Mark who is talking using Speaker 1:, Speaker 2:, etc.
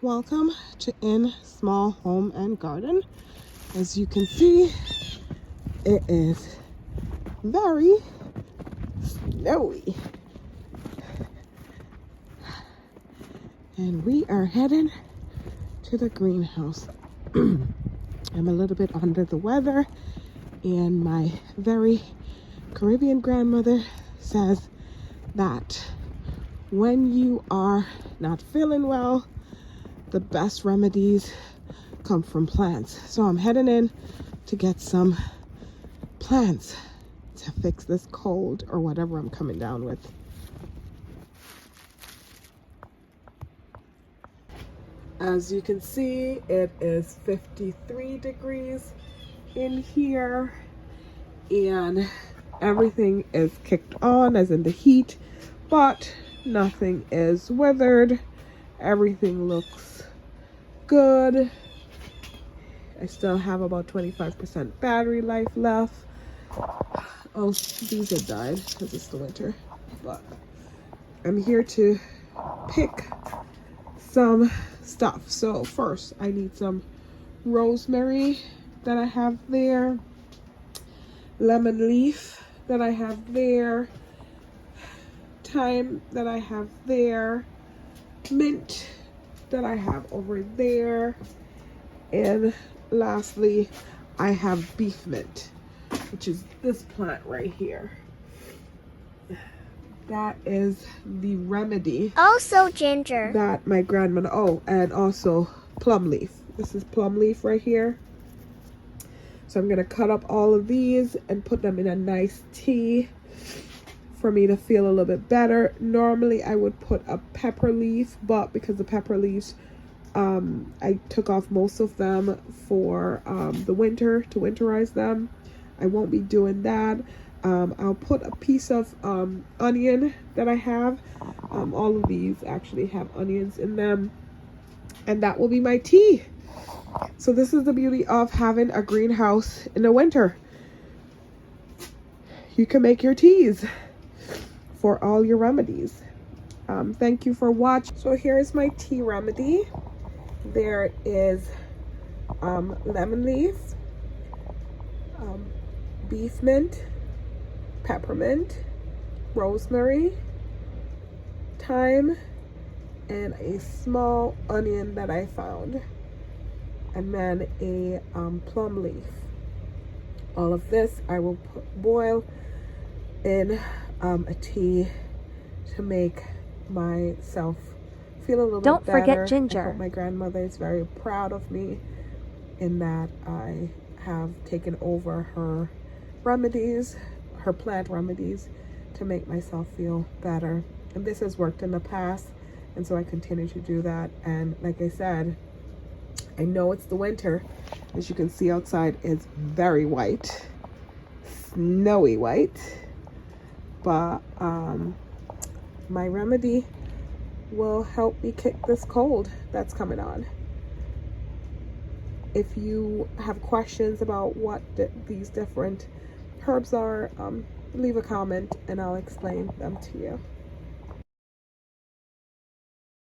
Speaker 1: Welcome to In Small Home and Garden. As you can see, it is very snowy. And we are heading to the greenhouse. I'm a little bit under the weather, and my very Caribbean grandmother says that when you are not feeling well, the best remedies come from plants. So I'm heading in to get some plants to fix this cold or whatever I'm coming down with. As you can see, it is 53 degrees in here, and everything is kicked on, as in the heat, but nothing is withered. Everything looks good. I still have about 25% battery life left. Oh, these have died because it's the winter, but I'm here to pick some stuff. So first I need some rosemary that I have there, lemon leaf that I have there, thyme that I have there, mint that I have over there, and lastly I have beef mint, which is this plant right here. That is the remedy.
Speaker 2: Also ginger.
Speaker 1: That my grandmother, oh, and also plum leaf. This is plum leaf right here. So I'm gonna cut up all of these and put them in a nice tea for me to feel a little bit better. Normally I would put a pepper leaf, but because the pepper leaves, I took off most of them for the winter, to winterize them. I won't be doing that. I'll put a piece of onion that I have. All of these actually have onions in them, and that will be my tea. So this is the beauty of having a greenhouse in the winter. You can make your teas for all your remedies. Thank you for watching. So here's my tea remedy. There is lemon leaf, beef mint, peppermint, rosemary, thyme, and a small onion that I found, and then a plum leaf. All of this I will boil in a tea to make myself feel a little bit better.
Speaker 2: Don't forget ginger.
Speaker 1: I hope my grandmother is very proud of me in that I have taken over her remedies, her plant remedies, to make myself feel better. And this has worked in the past, and so I continue to do that. And like I said, I know it's the winter. As you can see outside, it's very white, snowy white, but my remedy will help me kick this cold that's coming on. If you have questions about what these different herbs are, leave a comment and I'll explain them to you.